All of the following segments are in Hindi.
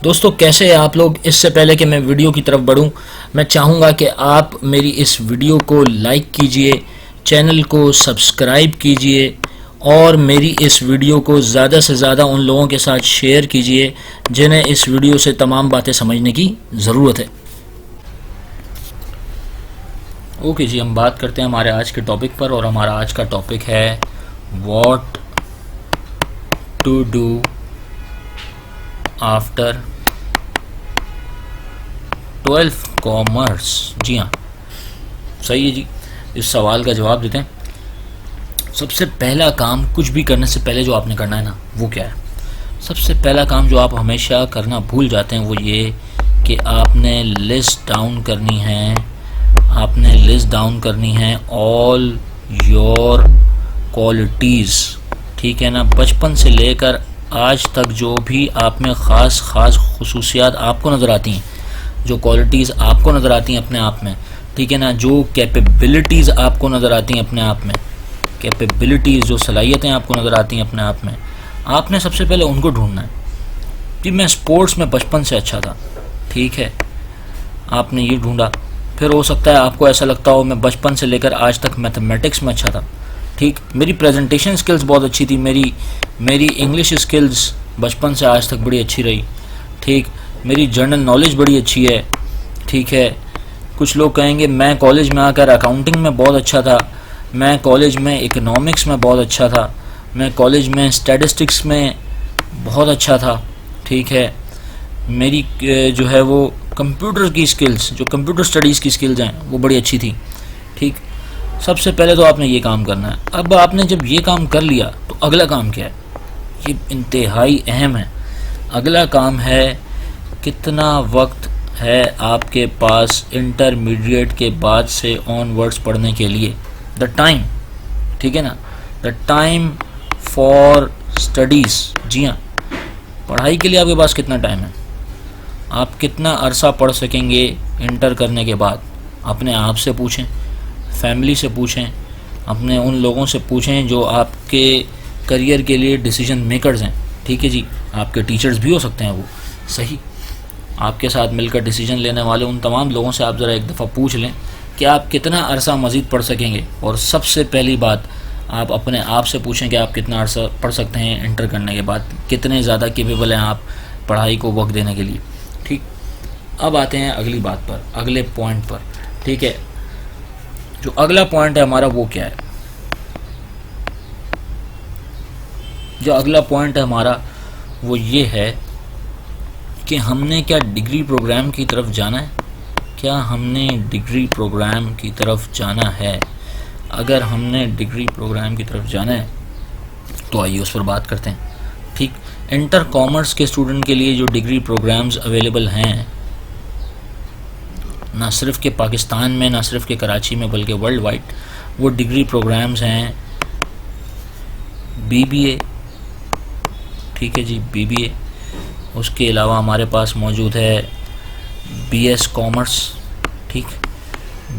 दोस्तों कैसे हैं आप लोग। इससे पहले कि मैं वीडियो की तरफ बढ़ूं, मैं चाहूँगा कि आप मेरी इस वीडियो को लाइक कीजिए, चैनल को सब्सक्राइब कीजिए और मेरी इस वीडियो को ज़्यादा से ज़्यादा उन लोगों के साथ शेयर कीजिए जिन्हें इस वीडियो से तमाम बातें समझने की ज़रूरत है। ओके जी, हम बात करते हैं हमारे आज के टॉपिक पर, और हमारा आज का टॉपिक है what to do after 12th commerce. जी हाँ, सही है जी। इस सवाल का जवाब देते हैं। सबसे पहला काम, कुछ भी करने से पहले जो आपने करना है ना, वो क्या है? सबसे पहला काम जो आप हमेशा करना भूल जाते हैं वो ये कि आपने लिस्ट डाउन करनी है। आपने लिस्ट डाउन करनी है ऑल योर क्वालिटीज़, ठीक है ना। बचपन से लेकर आज तक जो भी आप में ख़ास खुसूसियात आपको नज़र आती हैं, जो क्वालिटीज़ आपको नज़र आती हैं अपने आप में, ठीक है ना, जो कैपेबिलिटीज़ आपको नज़र आती हैं अपने आप में, कैपेबिलिटीज़ जो सलाहियतें आपको नज़र आती हैं अपने आप में, आपने सबसे पहले उनको ढूंढना है। कि मैं स्पोर्ट्स में बचपन से अच्छा था, ठीक है, आपने ये ढूंढा। फिर हो सकता है आपको ऐसा लगता हो मैं बचपन से लेकर आज तक मैथमेटिक्स में अच्छा था, ठीक, मेरी प्रेजेंटेशन स्किल्स बहुत अच्छी थी, मेरी इंग्लिश स्किल्स बचपन से आज तक बड़ी अच्छी रही, ठीक, मेरी जनरल नॉलेज बड़ी अच्छी है, ठीक है। कुछ लोग कहेंगे मैं कॉलेज में आकर अकाउंटिंग में बहुत अच्छा था, मैं कॉलेज में इकोनॉमिक्स में बहुत अच्छा था, मैं कॉलेज में स्टैटिस्टिक्स में बहुत अच्छा था, ठीक है। मेरी जो है वो कंप्यूटर की स्किल्स, जो कंप्यूटर स्टडीज़ की स्किल्स हैं वो बड़ी अच्छी थी, ठीक। सबसे पहले तो आपने ये काम करना है। अब आपने जब ये काम कर लिया तो अगला काम क्या है? ये इंतहाई अहम है। अगला काम है कितना वक्त है आपके पास इंटरमीडिएट के बाद से ऑनवर्ड्स पढ़ने के लिए, द टाइम, ठीक है ना, द टाइम फॉर स्टडीज़। जी हाँ, पढ़ाई के लिए आपके पास कितना टाइम है, आप कितना अरसा पढ़ सकेंगे इंटर करने के बाद? अपने आप से पूछें, फैमिली से पूछें, अपने उन लोगों से पूछें जो आपके करियर के लिए डिसीजन मेकर्स हैं, ठीक है जी। आपके टीचर्स भी हो सकते हैं वो, सही, आपके साथ मिलकर डिसीजन लेने वाले उन तमाम लोगों से आप ज़रा एक दफ़ा पूछ लें कि आप कितना अरसा मज़ीद पढ़ सकेंगे। और सबसे पहली बात, आप अपने आप से पूछें कि आप कितना अरसा पढ़ सकते हैं इंटर करने के बाद, कितने ज़्यादा केपेबल हैं आप पढ़ाई को वक्त देने के लिए, ठीक। अब आते हैं अगली बात पर, अगले पॉइंट पर, ठीक है। जो अगला पॉइंट है हमारा वो क्या है? जो अगला पॉइंट है हमारा वो ये है कि हमने क्या डिग्री प्रोग्राम की तरफ जाना है? क्या हमने डिग्री प्रोग्राम की तरफ जाना है? अगर हमने डिग्री प्रोग्राम की तरफ जाना है तो आइए उस पर बात करते हैं, ठीक। इंटर कॉमर्स के स्टूडेंट के लिए जो डिग्री प्रोग्राम्स अवेलेबल हैं, ना सिर्फ के पाकिस्तान में, ना सिर्फ के कराची में, बल्कि वर्ल्ड वाइड, वो डिग्री प्रोग्राम्स हैं बीबीए, ठीक है जी, बीबीए। उसके अलावा हमारे पास मौजूद है बीएस कॉमर्स, ठीक,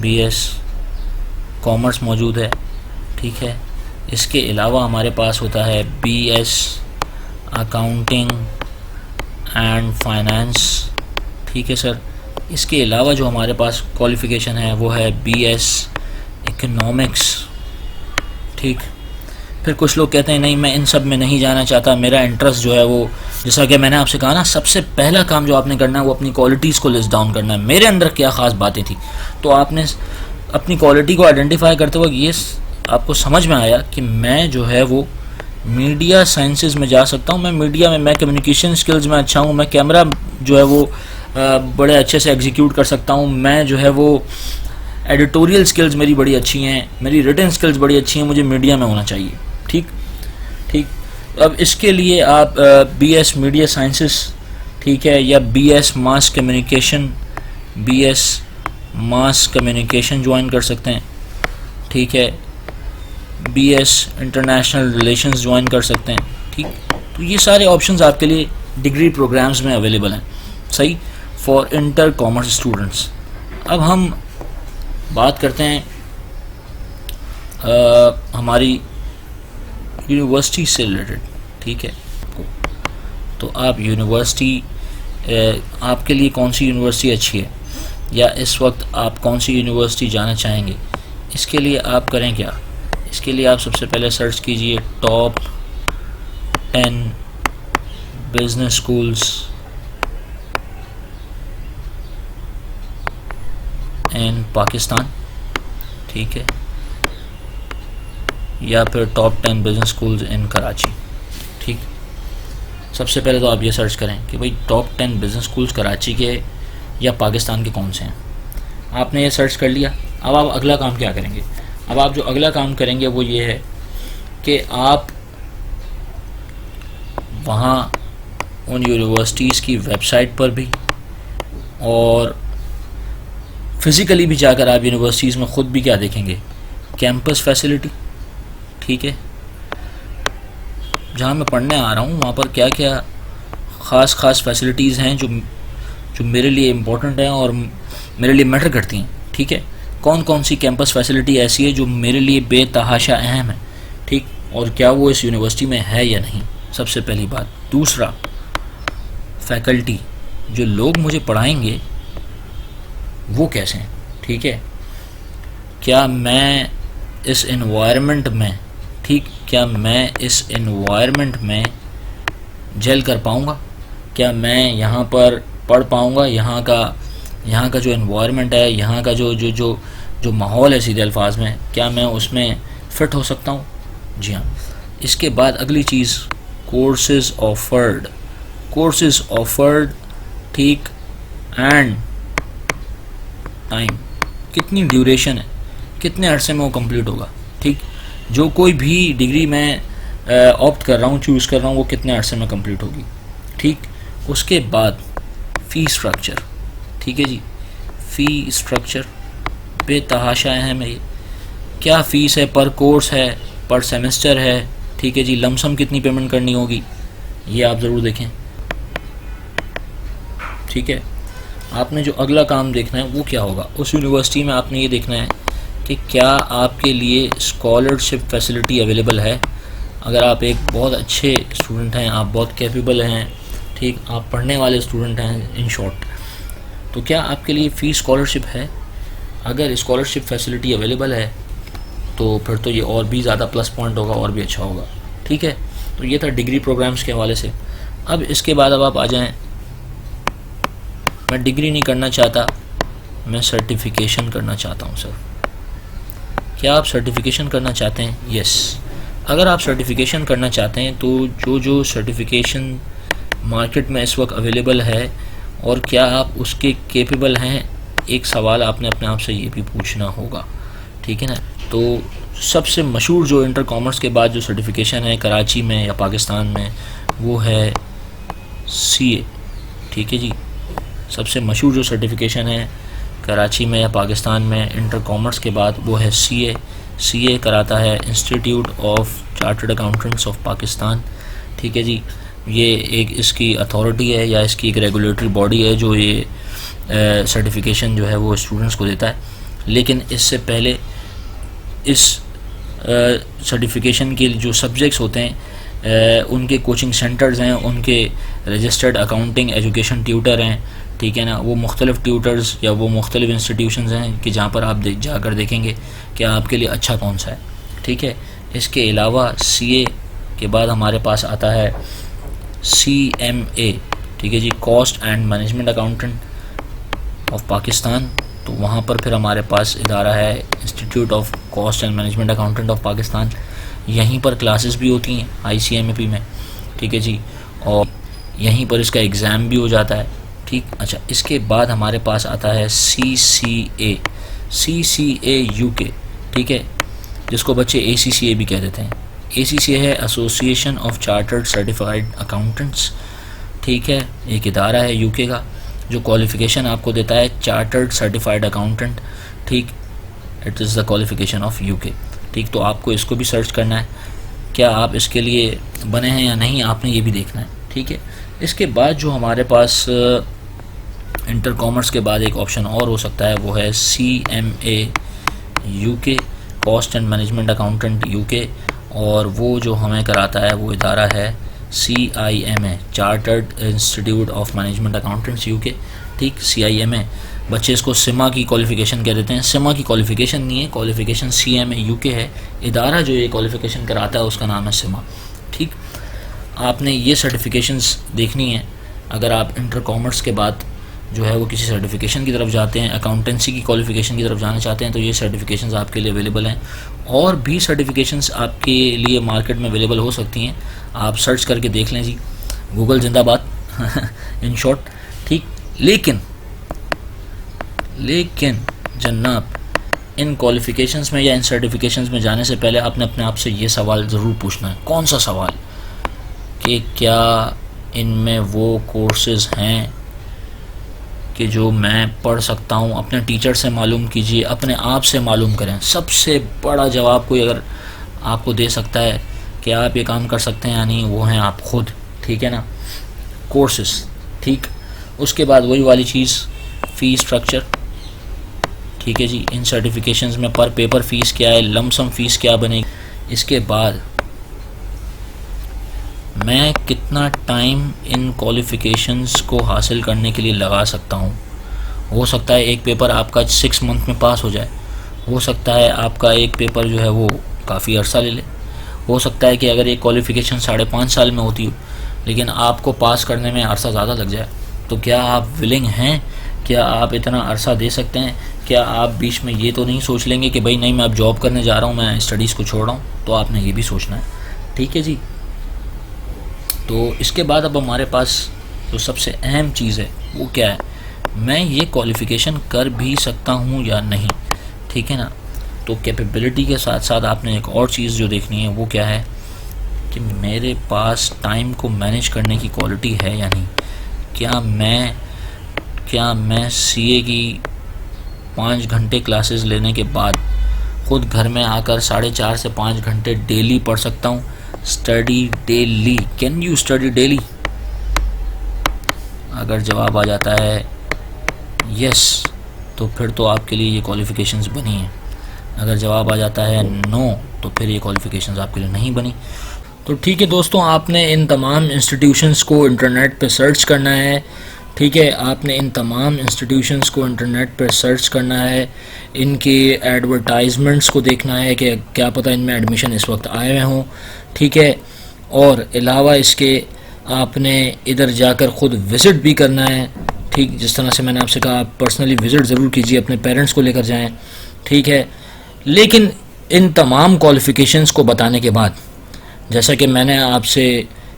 बीएस कॉमर्स मौजूद है, ठीक है। इसके अलावा हमारे पास होता है बीएस अकाउंटिंग एंड फाइनेंस, ठीक है सर। इसके अलावा जो हमारे पास क्वालिफ़िकेशन है वो है बीएस इकोनॉमिक्स, ठीक। फिर कुछ लोग कहते हैं नहीं, मैं इन सब में नहीं जाना चाहता, मेरा इंटरेस्ट जो है वो, जैसा कि मैंने आपसे कहा ना, सबसे पहला काम जो आपने करना है वो अपनी क्वालिटीज़ को लिस्ट डाउन करना है। मेरे अंदर क्या ख़ास बातें थी, तो आपने अपनी क्वालिटी को आइडेंटिफाई करते वक्त ये आपको समझ में आया कि मैं जो है वो मीडिया साइंसेज में जा सकता हूँ, मैं मीडिया में, मैं कम्युनिकेशन स्किल्स में अच्छा हूँ, मैं कैमरा जो है वो बड़े अच्छे से एग्जीक्यूट कर सकता हूँ, मैं जो है वो एडिटोरियल स्किल्स मेरी बड़ी अच्छी हैं, मेरी रिटन स्किल्स बड़ी अच्छी हैं, मुझे मीडिया में होना चाहिए, ठीक, ठीक। अब इसके लिए आप बीएस मीडिया साइंसेस, ठीक है, या BS mass communication, BS mass communication join कर सकते हैं, ठीक है, बीएस इंटरनेशनल रिलेशंस ज्वाइन कर सकते हैं, ठीक। तो ये सारे ऑप्शंस आपके लिए डिग्री प्रोग्राम्स में अवेलेबल हैं, सही, फॉर इंटर कॉमर्स स्टूडेंट्स। अब हम बात करते हैं हमारी यूनिवर्सिटी से रिलेटेड, ठीक है। तो आप यूनिवर्सिटी आपके लिए कौन सी यूनिवर्सिटी अच्छी है, या इस वक्त आप कौन सी यूनिवर्सिटी जाना चाहेंगे, इसके लिए आप करें क्या। इसके लिए आप सबसे पहले सर्च कीजिए top 10 business schools in Pakistan, ठीक है, या फिर top 10 business schools in Karachi. ठीक, सबसे पहले तो आप ये सर्च करें कि भाई टॉप 10 बिजनेस स्कूल्स कराची के या पाकिस्तान के कौन से हैं। आपने ये सर्च कर लिया। अब आप अगला काम क्या करेंगे। अब आप जो अगला काम करेंगे वो ये है कि आप वहाँ उन यूनिवर्सिटीज़ की वेबसाइट पर भी और फिज़िकली भी जाकर आप यूनिवर्सिटीज़ में ख़ुद भी क्या देखेंगे, कैंपस फैसिलिटी, ठीक है, जहाँ मैं पढ़ने आ रहा हूँ वहाँ पर क्या क्या ख़ास फैसिलिटीज़ हैं जो मेरे लिए इम्पोर्टेंट हैं और मेरे लिए मैटर करती हैं। ठीक है, कौन कौन सी कैंपस फैसिलिटी ऐसी है जो मेरे लिए बेतहाशा अहम है, ठीक, और क्या वो इस यूनिवर्सिटी में है या नहीं, सबसे पहली बात। दूसरा, फैकल्टी, जो लोग मुझे पढ़ाएंगे वो कैसे हैं, ठीक है, क्या मैं इस एनवायरनमेंट में, ठीक, क्या मैं इस एनवायरनमेंट में जेल कर पाऊँगा, क्या मैं यहाँ पर पढ़ पाऊँगा, यहाँ का जो एनवायरनमेंट है, यहाँ का जो माहौल है, सीधे अल्फाज में, क्या मैं उसमें फ़िट हो सकता हूँ। जी हाँ। इसके बाद अगली चीज़, कोर्सेज़ ऑफर्ड, ठीक, एंड टाइम, कितनी ड्यूरेशन है, कितने अरसे में वो कंप्लीट होगा। ठीक, जो कोई भी डिग्री मैं ऑप्ट कर रहा हूँ, चूज़ कर रहा हूँ, वो कितने अरसे में कंप्लीट होगी। ठीक, उसके बाद फ़ी स्ट्रक्चर, ठीक है जी, फ़ी स्ट्रक्चर बेतहाशा अहम है। क्या फ़ीस है, पर कोर्स है, पर सेमेस्टर है, ठीक है जी, लमसम कितनी पेमेंट करनी होगी, ये आप ज़रूर देखें। ठीक है, आपने जो अगला काम देखना है वो क्या होगा, उस यूनिवर्सिटी में आपने ये देखना है कि क्या आपके लिए स्कॉलरशिप फैसिलिटी अवेलेबल है। अगर आप एक बहुत अच्छे स्टूडेंट हैं, आप बहुत कैपेबल हैं, ठीक, आप पढ़ने वाले स्टूडेंट हैं इन शॉर्ट, तो क्या आपके लिए फ़ी स्कॉलरशिप है। अगर स्कॉलरशिप फैसिलिटी अवेलेबल है तो फिर तो ये और भी ज़्यादा प्लस पॉइंट होगा, और भी अच्छा होगा। ठीक है, तो ये था डिग्री प्रोग्राम्स के हवाले से। अब इसके बाद अब आप आ जाएं, मैं डिग्री नहीं करना चाहता, मैं सर्टिफिकेशन करना चाहता हूँ। सर, क्या आप सर्टिफिकेशन करना चाहते हैं? यस, अगर आप सर्टिफिकेशन करना चाहते हैं तो जो सर्टिफिकेशन मार्केट में इस वक्त अवेलेबल है, और क्या आप उसके केपेबल हैं, एक सवाल आपने अपने आप से ये भी पूछना होगा। ठीक है ना। तो सबसे मशहूर जो इंटर कॉमर्स के बाद जो सर्टिफिकेशन है कराची में या पाकिस्तान में, वो है सीए। ठीक है जी, सबसे मशहूर जो सर्टिफिकेशन है कराची में या पाकिस्तान में इंटर कॉमर्स के बाद, वो है सीए कराता है institute of chartered accountants of Pakistan. ठीक है जी, ये एक इसकी अथॉरिटी है या इसकी एक रेगुलेटरी बॉडी है जो ये सर्टिफिकेशन जो है वो स्टूडेंट्स को देता है। लेकिन इससे पहले इस सर्टिफिकेशन के जो सब्जेक्ट्स होते हैं उनके कोचिंग सेंटर्स हैं, उनके रजिस्टर्ड अकाउंटिंग एजुकेशन ट्यूटर हैं, ठीक है ना, वो मुख्तलिफ़ ट्यूटर्स या वो मुख्तलिफ़ इंस्टीट्यूशंस हैं कि जहाँ पर आप जाकर देखेंगे कि आपके लिए अच्छा कौन सा है। ठीक है, इसके अलावा सीए के बाद हमारे पास आता है CMA। ठीक है जी, cost and management accountant of Pakistan. तो वहाँ पर फिर हमारे पास इदारा है institute of cost and management accountant of Pakistan. यहीं पर क्लासेस भी होती हैं ICMAP में। ठीक है जी, और यहीं पर इसका एग्ज़ाम भी हो जाता है। ठीक, अच्छा, इसके बाद हमारे पास आता है CCA UK। ठीक है, जिसको बच्चे ACCA भी कह देते हैं। ACCA है association of chartered certified accountants. ठीक है, एक इदारा है UK का जो क्वालिफ़िकेशन आपको देता है चार्टर्ड सर्टिफाइड अकाउंटेंट। ठीक, it is the qualification of UK। ठीक, तो आपको इसको भी सर्च करना है, क्या आप इसके लिए बने हैं या नहीं, आपने ये भी देखना है। ठीक है, इसके बाद जो हमारे पास इंटर कॉमर्स के बाद एक ऑप्शन और हो सकता है, वो है CMA UK, cost and management accountant UK, और वो जो हमें कराता है वो इदारा है CIMA, chartered institute of management accountants UK, ठीक, CIMA। बच्चे इसको सिमा की क्वालिफ़िकेशन कह देते हैं। सिमा की क्वालिफ़िकेशन नहीं है, क्वालिफ़िकेशन CMA UK है। इदारा जो ये क्वालिफ़िकेशन कराता है उसका नाम है सिमा, ठीक। आपने ये सर्टिफिकेशंस देखनी है अगर आप इंटर कॉमर्स के बाद जो है वो किसी सर्टिफिकेशन की तरफ जाते हैं, अकाउंटेंसी की क्वालिफ़िकेशन की तरफ जाना चाहते हैं, तो ये सर्टिफिकेशंस आपके लिए अवेलेबल हैं। और भी सर्टिफिकेशंस आपके लिए मार्केट में अवेलेबल हो सकती हैं, आप सर्च करके देख लें जी, गूगल जिंदाबाद इन शॉर्ट, ठीक। लेकिन जनाब, इन क्वालिफ़िकेशंस में या इन सर्टिफिकेशंस में जाने से पहले आपने अपने आप से ये सवाल ज़रूर पूछना है। कौन सा सवाल? कि क्या इनमें वो कोर्सेज़ हैं कि जो मैं पढ़ सकता हूँ? अपने टीचर से मालूम कीजिए, अपने आप से मालूम करें। सबसे बड़ा जवाब कोई अगर आपको दे सकता है कि आप ये काम कर सकते हैं या नहीं, वो हैं आप खुद, ठीक है ना। कोर्सेस, ठीक। उसके बाद वही वाली चीज़, फ़ीस स्ट्रक्चर, ठीक है जी। इन सर्टिफिकेशंस में पर पेपर फ़ीस क्या है, लमसम फ़ीस क्या बनेगी। इसके बाद मैं कितना टाइम इन क्वालिफ़िकेशंस को हासिल करने के लिए लगा सकता हूँ। हो सकता है एक पेपर आपका 6 मंथ में पास हो जाए, हो सकता है आपका एक पेपर जो है वो काफ़ी अरसा ले ले, हो सकता है कि अगर एक क्वालिफ़िकेशन 5.5 साल में होती हो लेकिन आपको पास करने में अरसा ज़्यादा लग जाए। तो क्या आप विलिंग हैं? क्या आप इतना अरसा दे सकते हैं? क्या आप बीच में ये तो नहीं सोच लेंगे कि भाई नहीं, मैं अब जॉब करने जा रहा हूँ, मैं स्टडीज़ को छोड़ रहा हूँ? तो आपने ये भी सोचना है, ठीक है जी। तो इसके बाद अब हमारे पास जो सबसे अहम चीज़ है वो क्या है, मैं ये क्वालिफ़िकेशन कर भी सकता हूँ या नहीं, ठीक है ना। तो कैपेबिलिटी के साथ साथ आपने एक और चीज़ जो देखनी है वो क्या है कि मेरे पास टाइम को मैनेज करने की क्वालिटी है या नहीं। क्या मैं CA की 5 घंटे क्लासेस लेने के बाद ख़ुद घर में आकर 4.5 से 5 घंटे डेली पढ़ सकता हूँ? Study daily, can you study daily? अगर जवाब आ जाता है यस, तो फिर तो आपके लिए ये क्वालिफ़िकेशंस बनी हैं। अगर जवाब आ जाता है नो, तो फिर ये क्वालिफ़िकेशंस आपके लिए नहीं बनी। तो ठीक है दोस्तों, आपने इन तमाम इंस्टीट्यूशंस को इंटरनेट पे सर्च करना है, ठीक है। आपने इन तमाम इंस्टीट्यूशंस को इंटरनेट पर सर्च करना है, इनके एडवर्टाइजमेंट्स को देखना है कि क्या पता इनमें एडमिशन इस वक्त आए हुए हों, ठीक है। और अलावा इसके आपने इधर जाकर ख़ुद विज़िट भी करना है, ठीक। जिस तरह से मैंने आपसे कहा, आप पर्सनली विज़िट ज़रूर कीजिए, अपने पेरेंट्स को लेकर जाएं, ठीक है। लेकिन इन तमाम क्वालिफ़िकेशंस को बताने के बाद, जैसा कि मैंने आपसे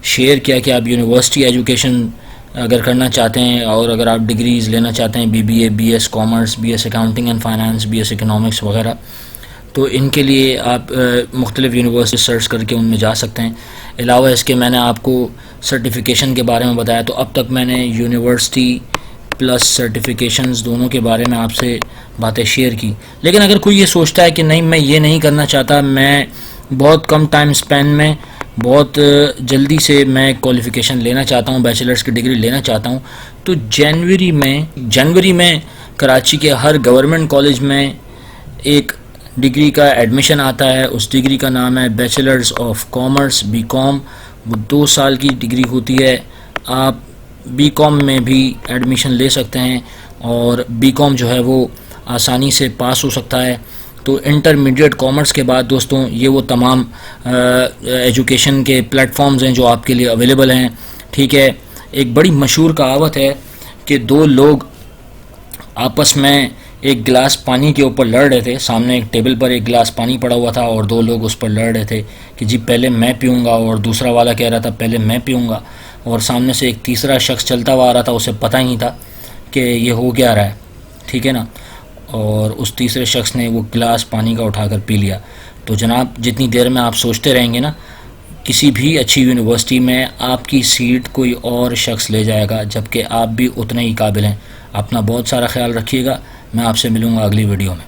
शेयर किया कि आप यूनिवर्सिटी एजुकेशन अगर करना चाहते हैं और अगर आप डिग्रीज़ लेना चाहते हैं, BBA, BS commerce, BS accounting and finance, BS economics वगैरह, तो इनके लिए आप मुख्तलिफ़ यूनिवर्सिटी सर्च करके उनमें जा सकते हैं। अलावा इसके मैंने आपको सर्टिफिकेशन के बारे में बताया, तो अब तक मैंने यूनिवर्सिटी प्लस सर्टिफिकेशंस दोनों के बारे में आपसे बातें शेयर की। लेकिन अगर कोई ये सोचता है कि नहीं, मैं ये नहीं करना चाहता, मैं बहुत कम टाइम स्पेन में बहुत जल्दी से मैं क्वालिफ़िकेशन लेना चाहता हूँ, बैचलर्स की डिग्री लेना चाहता हूँ, तो जनवरी में कराची के हर गवर्नमेंट कॉलेज में एक डिग्री का एडमिशन आता है। उस डिग्री का नाम है बैचलर्स ऑफ कॉमर्स, BCom। वो 2 साल की डिग्री होती है। आप BCom में भी एडमिशन ले सकते हैं और BCom जो है वो आसानी से पास हो सकता है। तो इंटरमीडिएट कॉमर्स के बाद दोस्तों ये वो तमाम एजुकेशन के प्लेटफॉर्म्स हैं जो आपके लिए अवेलेबल हैं, ठीक है। एक बड़ी मशहूर कहावत है कि 2 लोग आपस में एक गिलास पानी के ऊपर लड़ रहे थे। सामने एक टेबल पर एक गिलास पानी पड़ा हुआ था और 2 लोग उस पर लड़ रहे थे कि जी पहले मैं पीऊँगा, और दूसरा वाला कह रहा था पहले मैं पीऊँगा। और सामने से एक तीसरा शख्स चलता हुआ आ रहा था, उसे पता ही नहीं था कि ये हो क्या रहा है, ठीक है ना। और उस तीसरे शख्स ने वो गिलास पानी का उठाकर पी लिया। तो जनाब, जितनी देर में आप सोचते रहेंगे ना, किसी भी अच्छी यूनिवर्सिटी में आपकी सीट कोई और शख्स ले जाएगा, जबकि आप भी उतने ही काबिल हैं। अपना बहुत सारा ख्याल रखिएगा। मैं आपसे मिलूँगा अगली वीडियो में।